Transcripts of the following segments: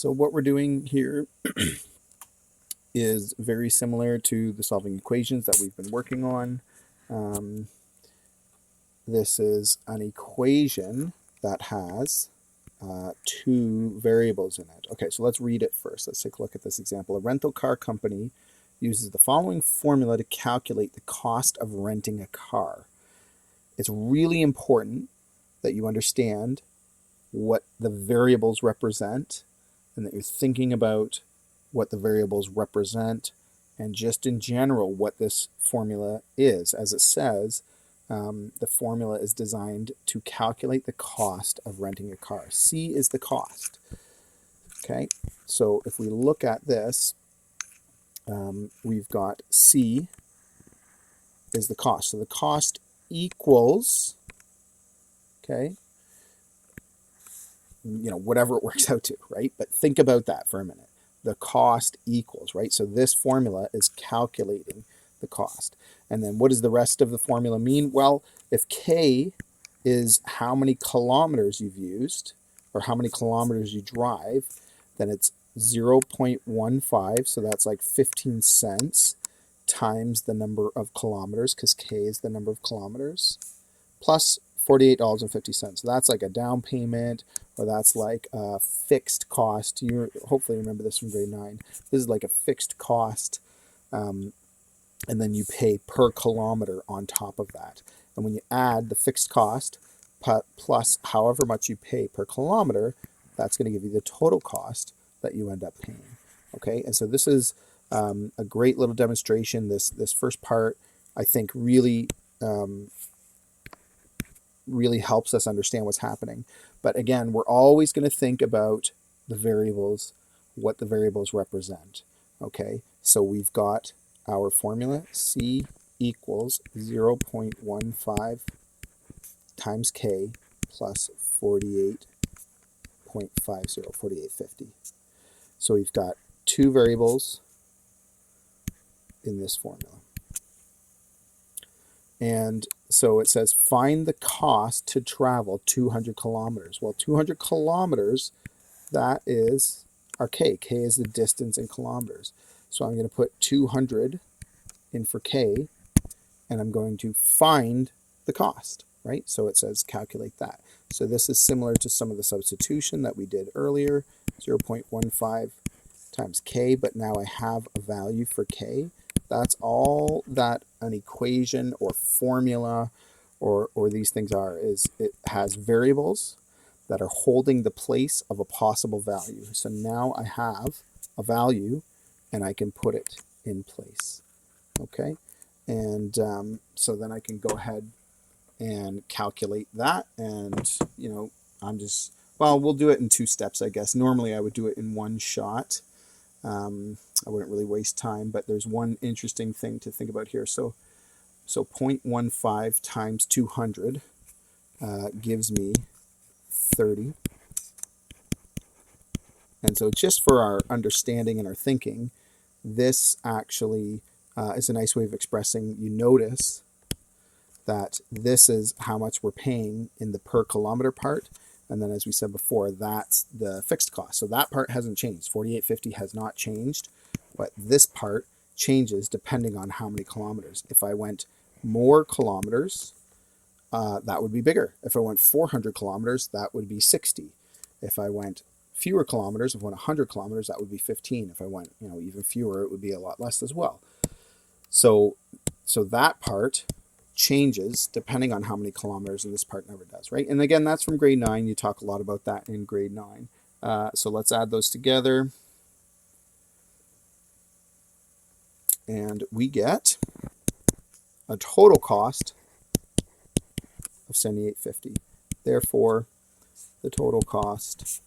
So what we're doing here is very similar to the solving equations that we've been working on. This is an equation that has two variables in it. Okay, so let's read it first. Let's take a look at this example. A rental car company uses the following formula to calculate the cost of renting a car. It's really important that you understand what the variables represent and that you're thinking about what the variables represent and just in general what this formula is. As it says, the formula is designed to calculate the cost of renting a car. C is the cost. Okay, so if we look at this, we've got C is the cost. So the cost equals, okay, whatever it works out to, right? But think about that for a minute. The cost equals, right? So this formula is calculating the cost. And then what does the rest of the formula mean? Well, if K is how many kilometers you've used or how many kilometers you drive, then it's 0.15, so that's like 15 cents times the number of kilometers, because K is the number of kilometers, plus $48.50. So that's like a down payment, or that's like a fixed cost. You hopefully remember this from grade 9. This is like a fixed cost, and then you pay per kilometer on top of that. And when you add the fixed cost plus however much you pay per kilometer, that's going to give you the total cost that you end up paying. Okay, and so this is a great little demonstration. This first part, I think, really helps us understand what's happening. But again, we're always going to think about the variables, what the variables represent. Okay, so we've got our formula, C equals 0.15 times K plus 48.50. So we've got two variables in this formula. And so it says find the cost to travel 200 kilometers. Well, 200 kilometers, that is our K. K is the distance in kilometers. So I'm going to put 200 in for K, and I'm going to find the cost, right? So it says calculate that. So this is similar to some of the substitution that we did earlier, 0.15 times K, but now I have a value for K. That's all that an equation or formula or these things are, is it has variables that are holding the place of a possible value. So now I have a value and I can put it in place. Okay, and so then I can go ahead and calculate that, and we'll do it in two steps, I guess. Normally I would do it in one shot. I wouldn't really waste time, but there's one interesting thing to think about here. So 0.15 times 200 gives me 30. And so just for our understanding and our thinking, this actually is a nice way of expressing, you notice that this is how much we're paying in the per kilometer part. And then as we said before, that's the fixed cost. So that part hasn't changed. 48.50 has not changed, but this part changes depending on how many kilometers. If I went more kilometers, that would be bigger. If I went 400 kilometers, that would be 60. If I went fewer kilometers, if I went 100 kilometers, that would be 15. If I went, even fewer, it would be a lot less as well. So that part changes depending on how many kilometers, and this part never does, right? And again, that's from grade 9. You talk a lot about that in grade 9. So let's add those together. And we get a total cost of $78.50. Therefore, the total cost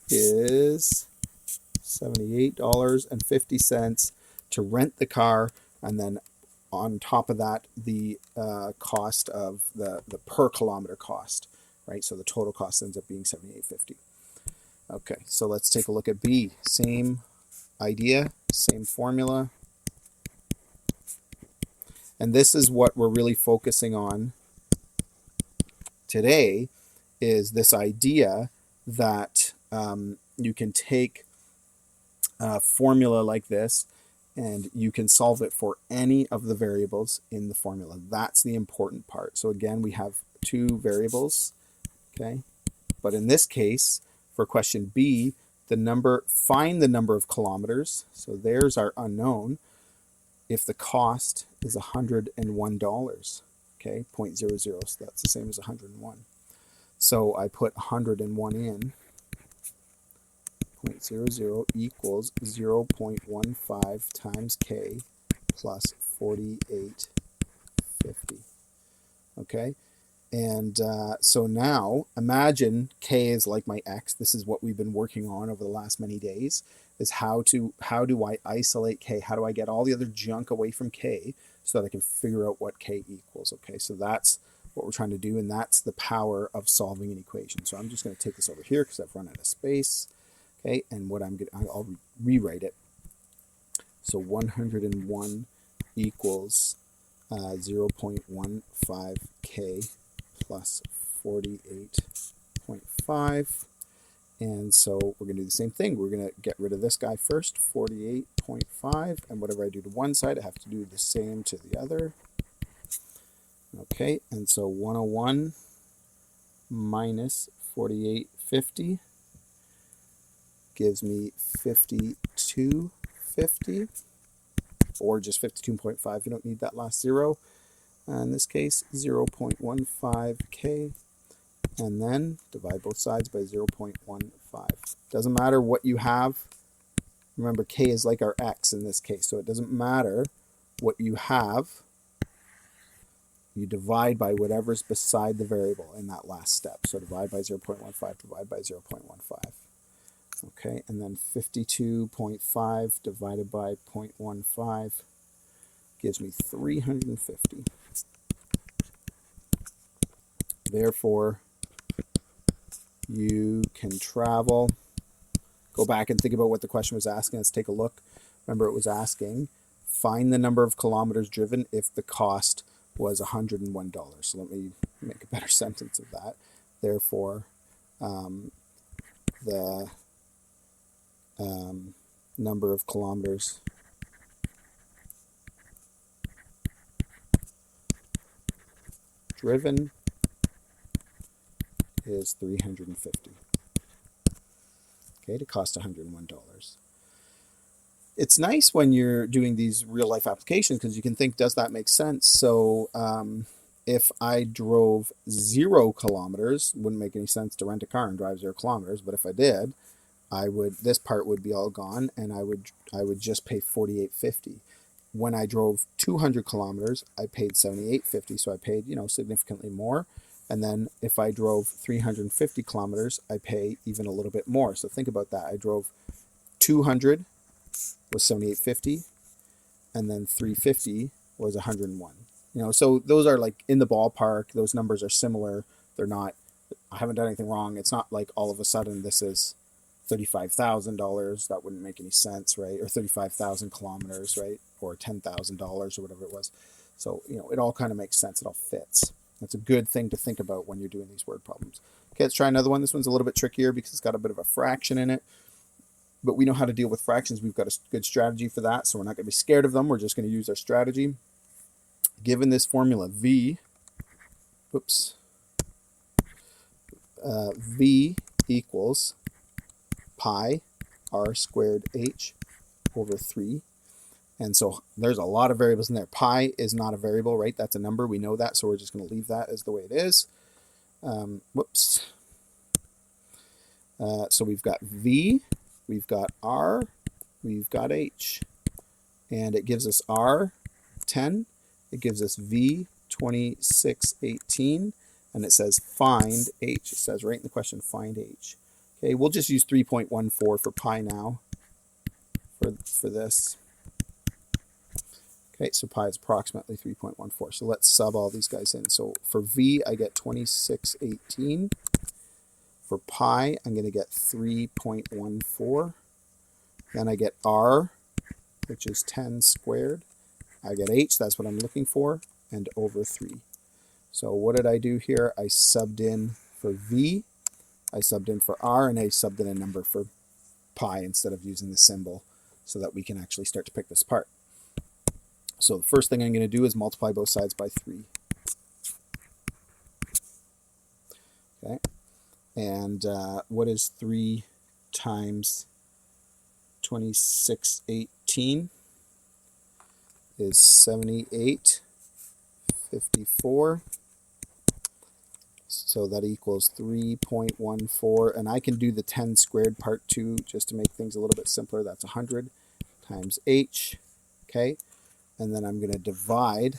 is $78.50 to rent the car, and then on top of that, the cost of the per kilometer cost, right? So the total cost ends up being $78.50. Okay, so let's take a look at B. Same idea, same formula. And this is what we're really focusing on today, is this idea that you can take a formula like this and you can solve it for any of the variables in the formula. That's the important part. So again, we have two variables, okay? But in this case, for question B, find the number of kilometers. So there's our unknown. If the cost is $101, okay, 0.00, so that's the same as 101. So I put 101 in. 0.00 equals 0.15 times k plus 4850. Okay, and so now imagine k is like my x. This is what we've been working on over the last many days, is how do I isolate k? How do I get all the other junk away from k so that I can figure out what k equals? Okay, so that's what we're trying to do, and that's the power of solving an equation. So I'm just going to take this over here because I've run out of space. Okay, and what I'll rewrite it. So 101 equals 0.15k plus 48.5. And so we're going to do the same thing. We're going to get rid of this guy first, 48.5. And whatever I do to one side, I have to do the same to the other. Okay, and so 101 minus 4850 gives me 5250, or just 52.5. You don't need that last zero. In this case, 0.15k, and then divide both sides by 0.15. Doesn't matter what you have. Remember, k is like our x in this case, so it doesn't matter what you have. You divide by whatever's beside the variable in that last step. So divide by 0.15, divide by 0.15. Okay, and then 52.5 divided by 0.15 gives me 350. Therefore, you can travel. Go back and think about what the question was asking. Let's take a look. Remember, it was asking, find the number of kilometers driven if the cost was $101. So let me make a better sentence of that. Therefore, the number of kilometers driven is 350. Okay, to cost $101. It's nice when you're doing these real life applications because you can think, does that make sense? So if I drove 0 kilometers, wouldn't make any sense to rent a car and drive 0 kilometers, but if I did, this part would be all gone, and I would just pay $48.50. When I drove 200 kilometers, I paid $78.50, so I paid significantly more. And then if I drove 350 kilometers, I pay even a little bit more. So think about that. I drove 200 was $78.50, and then 350 was 101. So those are like in the ballpark. Those numbers are similar. They're not. I haven't done anything wrong. It's not like all of a sudden this is $35,000. That wouldn't make any sense, right? Or 35,000 kilometers, right? Or $10,000 or whatever it was. So it all kind of makes sense. It all fits. That's a good thing to think about when you're doing these word problems. Okay, let's try another one. This one's a little bit trickier because it's got a bit of a fraction in it. But we know how to deal with fractions. We've got a good strategy for that, so we're not going to be scared of them. We're just going to use our strategy. Given this formula, V equals pi r squared h over 3. And so there's a lot of variables in there. Pi is not a variable, right? That's a number. We know that, so we're just going to leave that as the way it is. So we've got V, we've got R, we've got H. And it gives us R, 10. It gives us V, 2618. And it says find H. It says right in the question, find H. Okay, we'll just use 3.14 for pi now for this. Okay, so pi is approximately 3.14. So let's sub all these guys in. So for V, I get 2618. For pi, I'm going to get 3.14. Then I get R, which is 10 squared. I get H, that's what I'm looking for, and over 3. So what did I do here? I subbed in for for V, I subbed in for R, and I subbed in a number for pi instead of using the symbol so that we can actually start to pick this apart. So the first thing I'm going to do is multiply both sides by 3. Okay, and what is 3 times 2618 is 7854. So that equals 3.14, and I can do the 10 squared part too, just to make things a little bit simpler. That's 100 times h, okay? And then I'm going to divide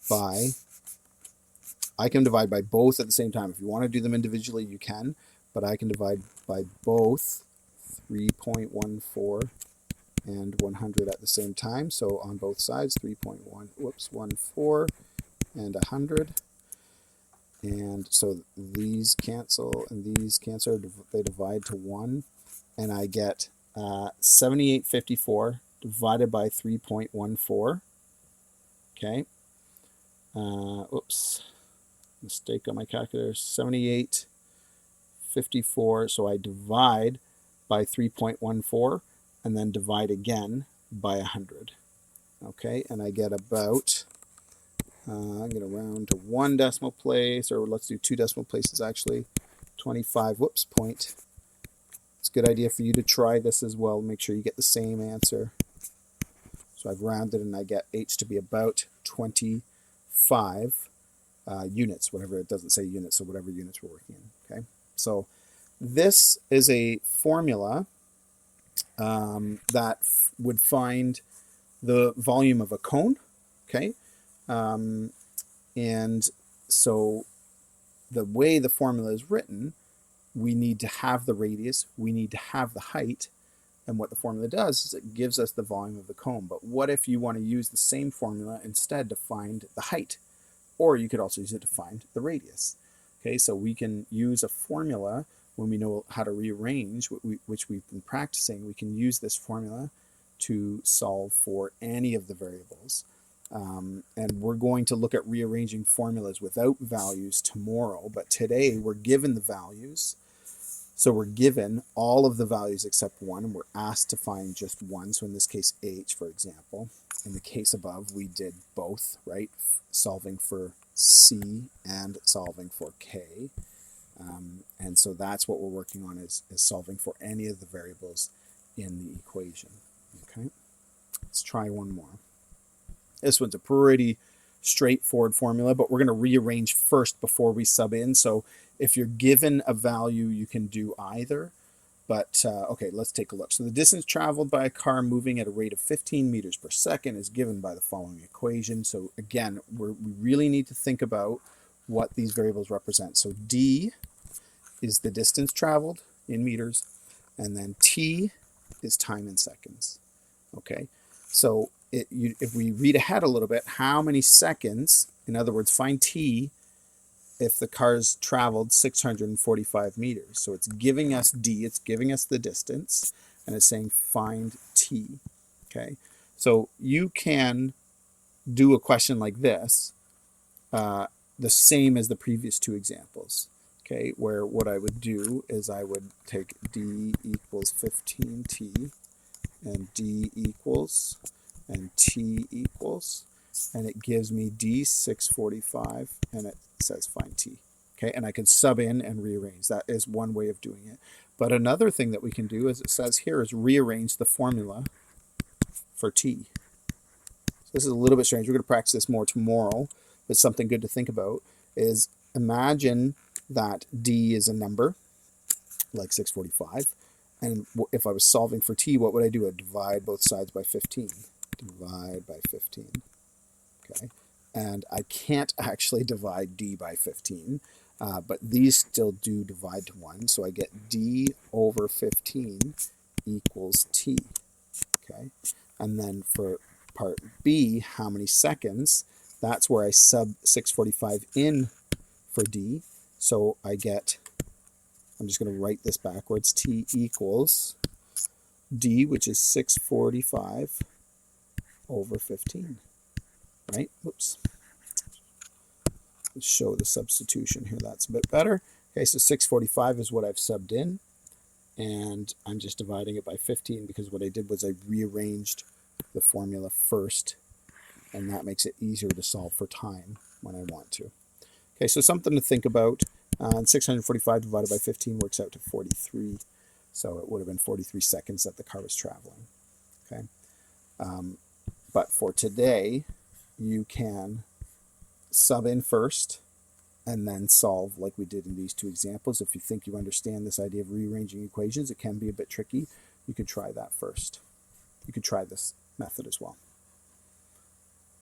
by, I can divide by both at the same time. If you want to do them individually, you can, but I can divide by both 3.14 and 100 at the same time. So on both sides, 3.14 and 100. And so these cancel and these cancel, they divide to 1, and I get 7854 divided by 3.14. Okay. Oops, mistake on my calculator. 7854. So I divide by 3.14 and then divide again by 100. Okay, and I get about, I'm going to round to 1 decimal place, or let's do 2 decimal places actually, 25, whoops, point. It's a good idea for you to try this as well. Make sure you get the same answer. So I've rounded and I get h to be about 25 units, whatever, it doesn't say units, so whatever units we're working in. Okay, so this is a formula that would find the volume of a cone. Okay, and so the way the formula is written, we need to have the radius, we need to have the height, and what the formula does is it gives us the volume of the cone. But what if you want to use the same formula instead to find the height? Or you could also use it to find the radius. Okay, so we can use a formula when we know how to rearrange, which we've been practicing. We can use this formula to solve for any of the variables. And we're going to look at rearranging formulas without values tomorrow, but today we're given the values. So we're given all of the values except one, and we're asked to find just one. So in this case, h, for example. In the case above, we did both, right? Solving for c and solving for k. And so that's what we're working on, is solving for any of the variables in the equation. Okay, let's try one more. This one's a pretty straightforward formula, but we're going to rearrange first before we sub in. So if you're given a value, you can do either. But okay, let's take a look. So the distance traveled by a car moving at a rate of 15 meters per second is given by the following equation. So again, we really need to think about what these variables represent. So d is the distance traveled in meters, and then t is time in seconds. Okay, so if we read ahead a little bit, how many seconds, in other words, find t if the car's traveled 645 meters. So it's giving us d, it's giving us the distance, and it's saying find t. Okay, so you can do a question like this, the same as the previous two examples. Okay, where what I would do is I would take d equals 15t, and d equals, and t equals, and it gives me d 645, and it says find t. Okay, and I can sub in and rearrange. That is one way of doing it. But another thing that we can do, as it says here, is rearrange the formula for t. So this is a little bit strange. We're going to practice this more tomorrow, but something good to think about is imagine that d is a number, like 645, and if I was solving for t, what would I do? I'd divide both sides by 15. Divide by 15. Okay, and I can't actually divide d by 15, but these still do divide to 1, so I get d over 15 equals t. Okay, and then for part B, how many seconds, that's where I sub 645 in for d, so I get, I'm just going to write this backwards, t equals d, which is 645 over 15. Right? Oops. show the substitution here. That's a bit better. Okay, so 645 is what I've subbed in, and I'm just dividing it by 15 because what I did was I rearranged the formula first, and that makes it easier to solve for time when I want to. Okay, so something to think about. 645 divided by 15 works out to 43, so it would have been 43 seconds that the car was traveling. Okay, but for today, you can sub in first and then solve like we did in these two examples. If you think you understand this idea of rearranging equations, it can be a bit tricky. You could try that first. You could try this method as well.